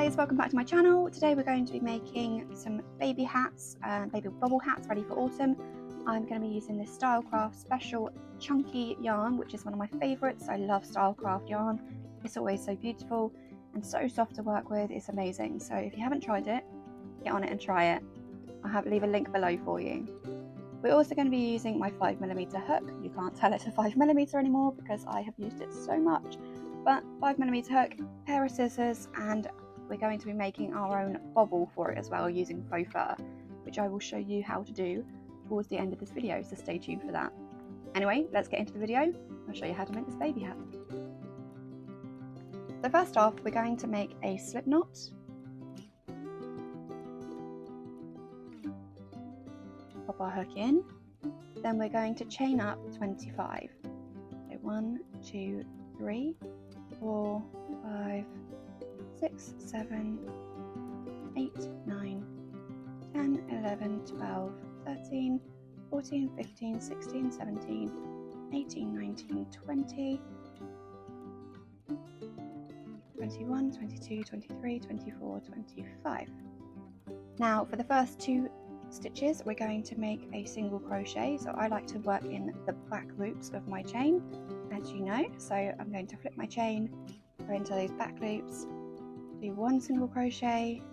guys, welcome back to my channel. Today we're going to be making some baby hats, baby bubble hats ready for autumn. I'm going to be using this Stylecraft special chunky yarn, which is one of my favourites. I love Stylecraft yarn. It's always so beautiful and so soft to work with. It's amazing. So if you haven't tried it, get on it and try it. I'll leave a link below for you. We're also going to be using my 5mm hook. You can't tell it's a 5mm anymore because I have used it so much. But 5mm hook, pair of scissors, and we're going to be making our own bobble for it as well using faux fur, which I will show you how to do towards the end of this video, so stay tuned for that. Anyway, let's get into the video. I'll show you how to make this baby hat. So first off, we're going to make a slip knot. Pop our hook in, then we're going to chain up 25. So 1, 2, 3, 4, 5, 6, 7, 8, 9, 10, 11, 12, 13, 14, 15, 16, 17, 18, 19, 20, 21, 22, 23, 24, 25. Now for the first two stitches we're going to make a single crochet, so I like to work in the back loops of my chain, as you know. So I'm going to flip my chain, go into those back loops, do one single crochet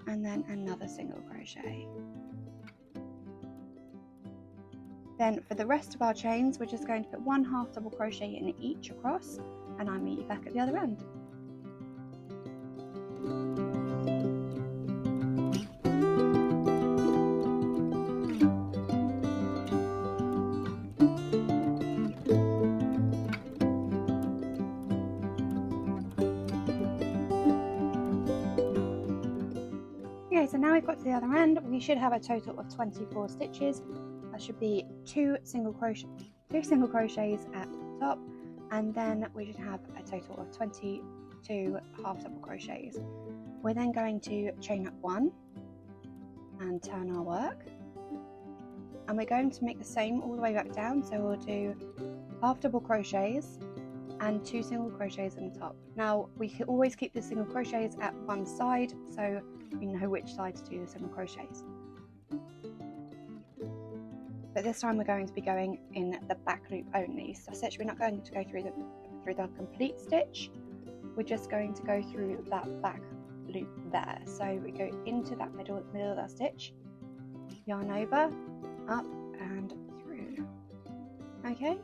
and then another single crochet. Then for the rest of our chains we're just going to put one half double crochet in each across, and I'll meet you back at the other end. Okay, so now we've got to the other end. We should have a total of 24 stitches. That should be two single crochets at the top, and then we should have a total of 22 half double crochets. We're then going to chain up one and turn our work, and we're going to make the same all the way back down. So we'll do half double crochets and two single crochets on the top. Now we can always keep the single crochets at one side so we know which side to do the single crochets. But this time we're going to be going in the back loop only. So we're not going to go through the complete stitch. We're just going to go through that back loop there. So we go into that middle of that stitch, yarn over, up and through. Okay,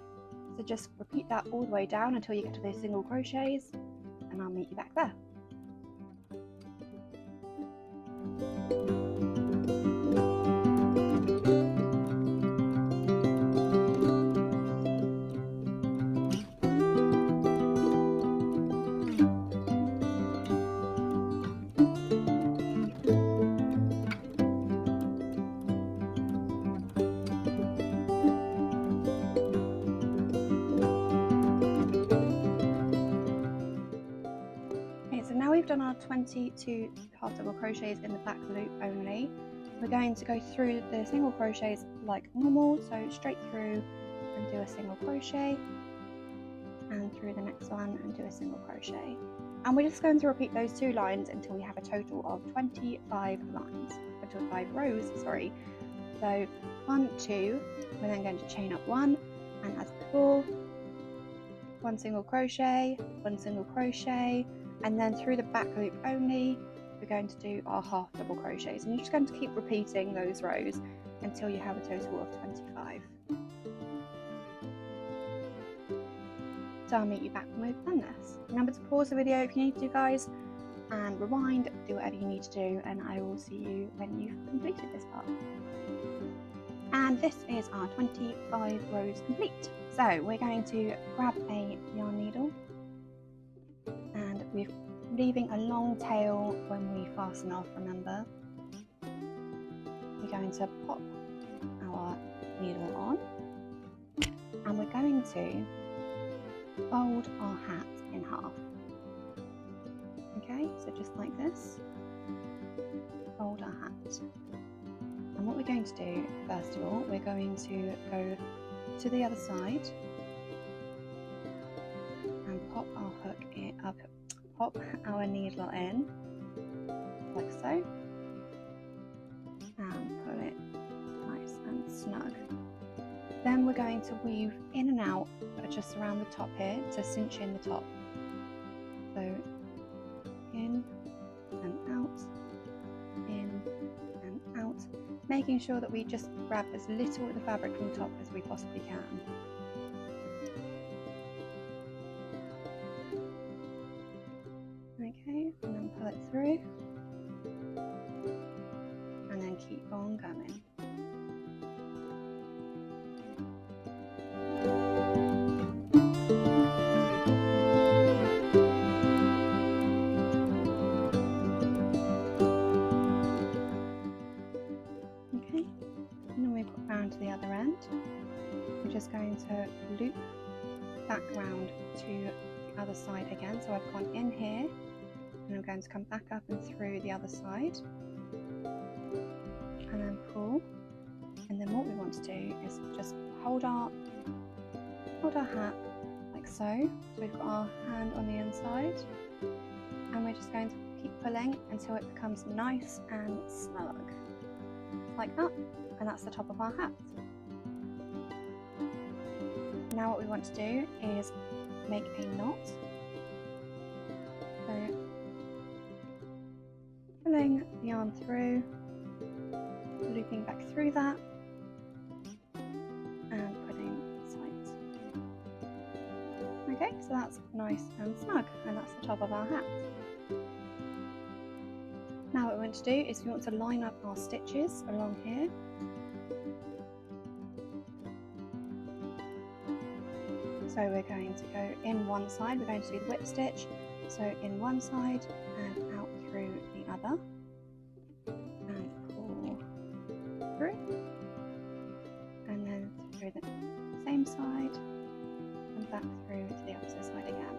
so just repeat that all the way down until you get to those single crochets, and I'll meet you back there. So now we've done our 22 half double crochets in the back loop only. We're going to go through the single crochets like normal, so straight through and do a single crochet, and through the next one and do a single crochet. And we're just going to repeat those two lines until we have a total of 25 rows, sorry. So 1, 2, we're then going to chain up one, and as before, one single crochet, one single crochet, and then through the back loop only we're going to do our half double crochets, and you're just going to keep repeating those rows until you have a total of 25. So I'll meet you back when we've done this. Remember to pause the video if you need to, guys, and rewind, do whatever you need to do, and I will see you when you've completed this part. And this is our 25 rows complete. So we're going to grab a yarn needle, and we're leaving a long tail when we fasten off, remember. We're going to pop our needle on, and we're going to fold our hat in half. Okay, so just like this, fold our hat. And what we're going to do, first of all, we're going to go to the other side and pop our hook pop our needle in, like so, and pull it nice and snug. Then we're going to weave in and out just around the top here to cinch in the top. So in and out, in and out, making sure that we just grab as little of the fabric from the top as we possibly can. Okay, and then pull it through, and then keep on going. Okay, and then we've got round to the other end. We're just going to loop back round to the other side again. So I've gone in here, and I'm going to come back up and through the other side, and then pull. And then what we want to do is just hold our hat like so. So we've got our hand on the inside, and we're just going to keep pulling until it becomes nice and snug, like that. And that's the top of our hat. Now what we want to do is make a knot. So pulling the yarn through, looping back through that, and putting tight. Okay, so that's nice and snug, and that's the top of our hat. Now what we want to do is we want to line up our stitches along here. So we're going to go in one side, we're going to do the whip stitch, so in one side and out through the other, and pull through, and then through the same side, and back through to the opposite side again.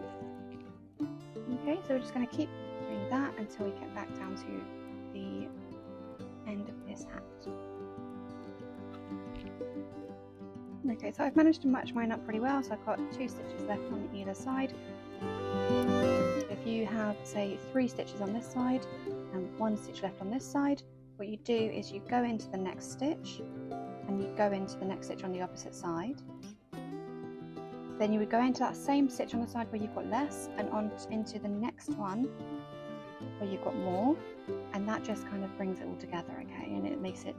Okay, so we're just going to keep doing that until we get back down to the end of this hat. Okay, so I've managed to match mine up pretty well, so I've got 2 stitches left on either side. If you have, say, 3 stitches on this side and 1 stitch left on this side, what you do is you go into the next stitch and you go into the next stitch on the opposite side. Then you would go into that same stitch on the side where you've got less and on into the next one where you've got more, and that just kind of brings it all together, okay, and it makes it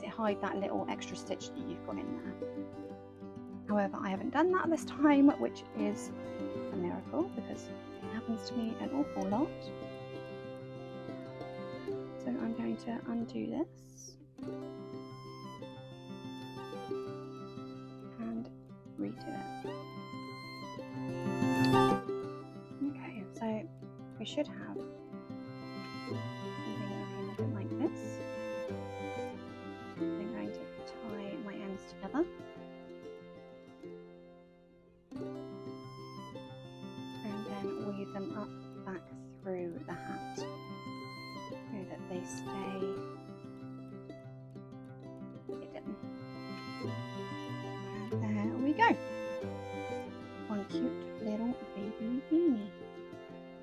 hide that little extra stitch that you've got in there. However, I haven't done that this time, which is a miracle because it happens to me an awful lot. So I'm going to undo this and redo it. Okay, so we should have something looking a bit like this. I'm going to tie my ends together. And then weave them up back through the hat so that they stay hidden. And there we go. One cute little baby beanie.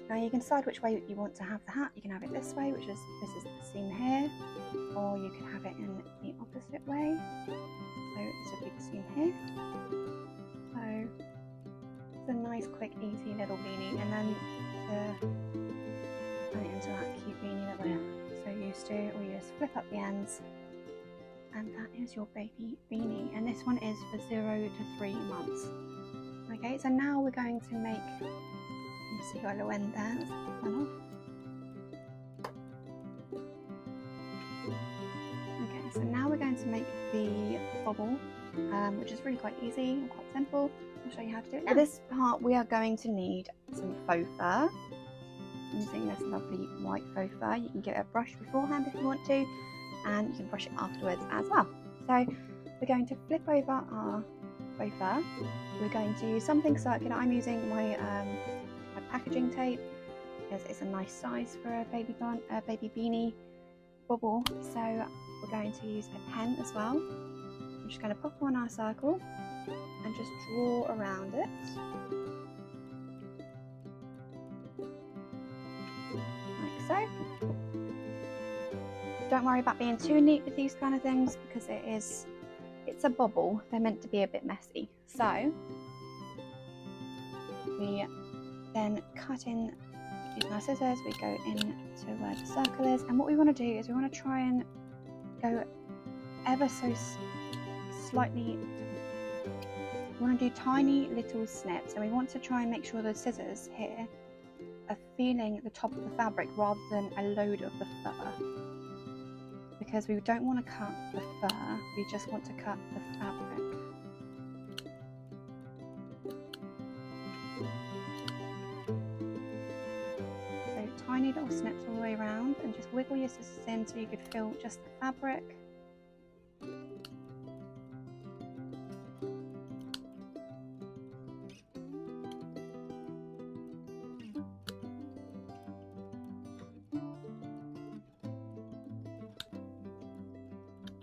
Now you can decide which way you want to have the hat. You can have it this way, this is the seam here, or you can have it in the opposite way. So this would be the seam here. So it's a nice, quick, easy little beanie, and then to turn it into that cute beanie that we're so used to, we just flip up the ends, and that is your baby beanie. And this one is for 0 to 3 months. Okay, so now we're going to make. You see your little end there, let's put that off. Okay, so now we're going to make the bobble, which is really quite easy and quite simple. I'll show you how to do it now. For this part, we are going to need some faux fur. I'm using this lovely white faux fur. You can give it a brush beforehand if you want to, and you can brush it afterwards as well. So we're going to flip over our faux fur. We're going to use something circular. I'm using my packaging tape because it's a nice size for a baby beanie bobble. So we're going to use a pen as well. I'm just going to pop on our circle and just draw around it. go. Don't worry about being too neat with these kind of things because it's a bobble. They're meant to be a bit messy. So we then cut in using our scissors, we go into where the circle is, and what we want to do is we want to try and go ever so slightly. We want to do tiny little snips, and we want to try and make sure the scissors here are feeling the top of the fabric rather than a load of the fur, because we don't want to cut the fur, we just want to cut the fabric. So tiny little snips all the way around, and just wiggle your scissors in so you could feel just the fabric.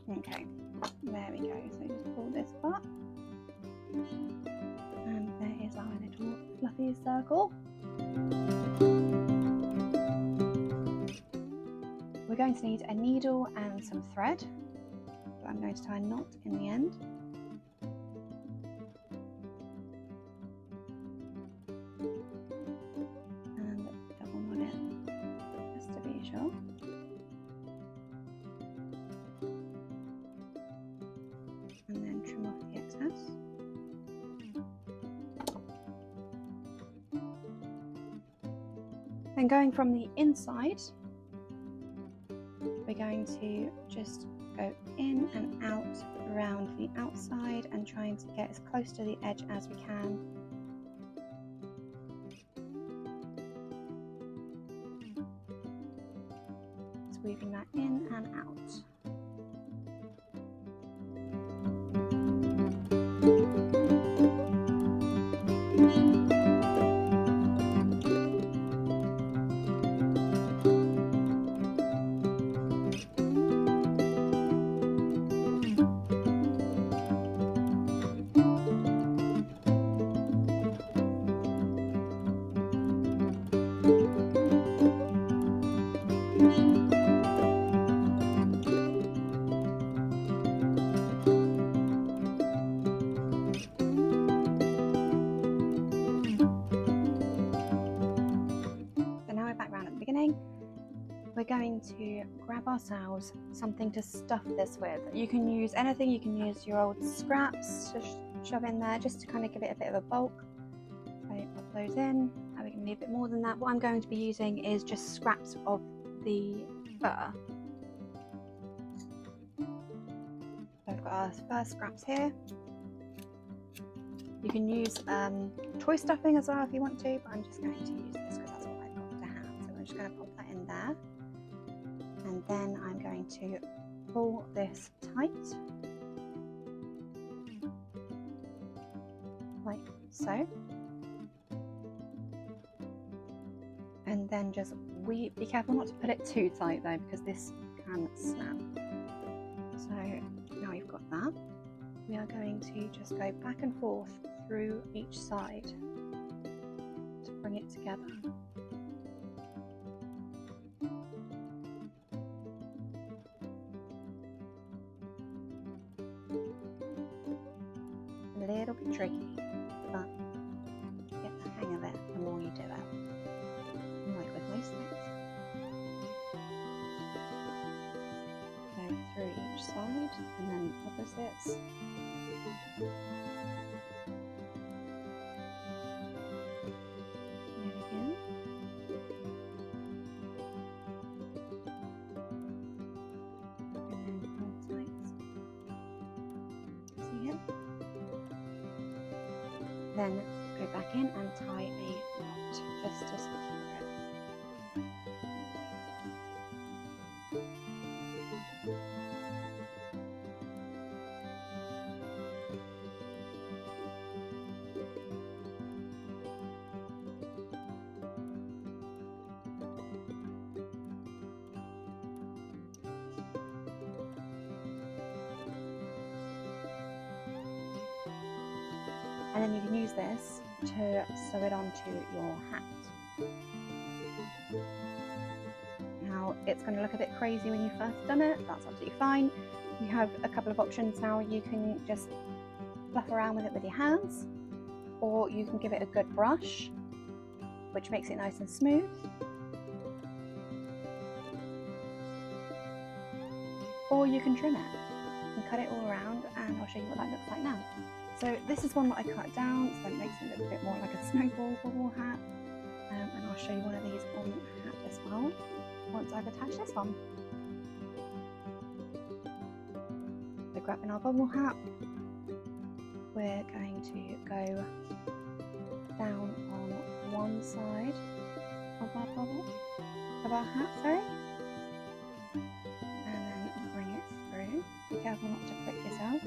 Okay, there we go. So just pull this up, and there is our little fluffy circle. We're going to need a needle and some thread, but I'm going to tie a knot in the end. And double knot it just to be sure. And then trim off the excess. Then going from the inside, we're going to just go in and out around the outside and trying to get as close to the edge as we can. Just weaving that in and out. We're going to grab ourselves something to stuff this with. You can use anything, you can use your old scraps to shove in there just to kind of give it a bit of a bulk. So pop those in. Now we can need a bit more than that. What I'm going to be using is just scraps of the fur. So I've got our fur scraps here. You can use toy stuffing as well if you want to, but I'm just going to use this because that's what I've got to hand. So I'm just going to pop that in there. And then I'm going to pull this tight, like so. And then just be careful not to put it too tight though, because this can snap. So now we've got that, we are going to just go back and forth through each side to bring it together. A little bit tricky, but you get the hang of it the more you do it. Like with most things. Go through each side and then opposites. There we go. And then hold tight. See it? Then go back in and tie a knot just to secure it. And then you can use this to sew it onto your hat. it's going to look a bit crazy when you first done it. That's absolutely fine. You have a couple of options now. You can just fluff around with it with your hands, or you can give it a good brush, which makes it nice and smooth. Or you can trim it and cut it all around, and I'll show you what that looks like now. So this is one that I cut down, so that makes it look a bit more like a snowball bubble hat. And I'll show you one of these on the hat as well, once I've attached this one. So grabbing our bubble hat, we're going to go down on one side of our bubble, of our hat, sorry. And then bring it through. Be careful not to prick yourself.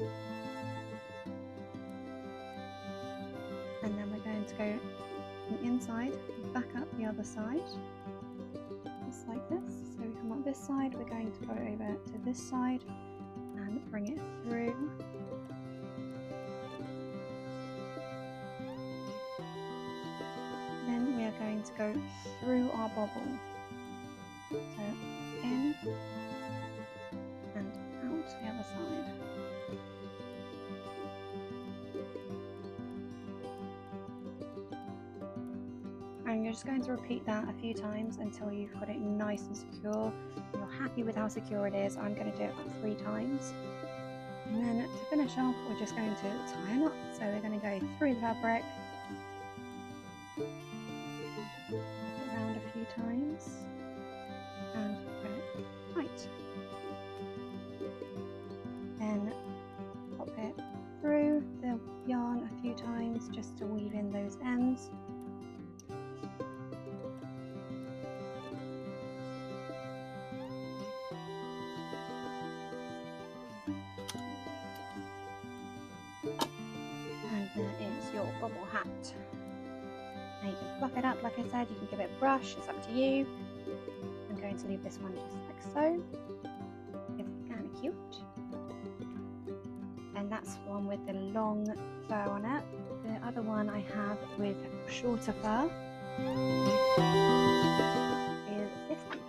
And then we're going to go from the inside, back up the other side, just like this. So we come up this side, we're going to go over to this side and bring it through. Then we are going to go through our bubble. So in and out the other side. And you're just going to repeat that a few times until you've got it nice and secure. You're happy with how secure it is. I'm going to do it about 3 times. And then to finish off, we're just going to tie a knot. So we're going to go through the fabric, wrap it around a few times, and put it tight. Then pop it through the yarn a few times just to weave in those ends. There is your bubble hat. Now you can fluff it up, like I said, you can give it a brush, it's up to you. I'm going to leave this one just like so. It's kind of cute. And that's one with the long fur on it. The other one I have with shorter fur is this one.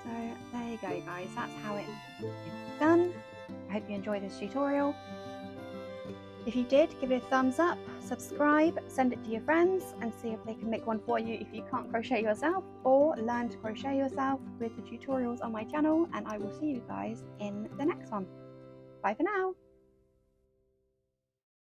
So there you go guys, that's how it is done. I hope you enjoyed this tutorial. If you did, give it a thumbs up, subscribe, send it to your friends and see if they can make one for you if you can't crochet yourself, or learn to crochet yourself with the tutorials on my channel, and I will see you guys in the next one. Bye for now.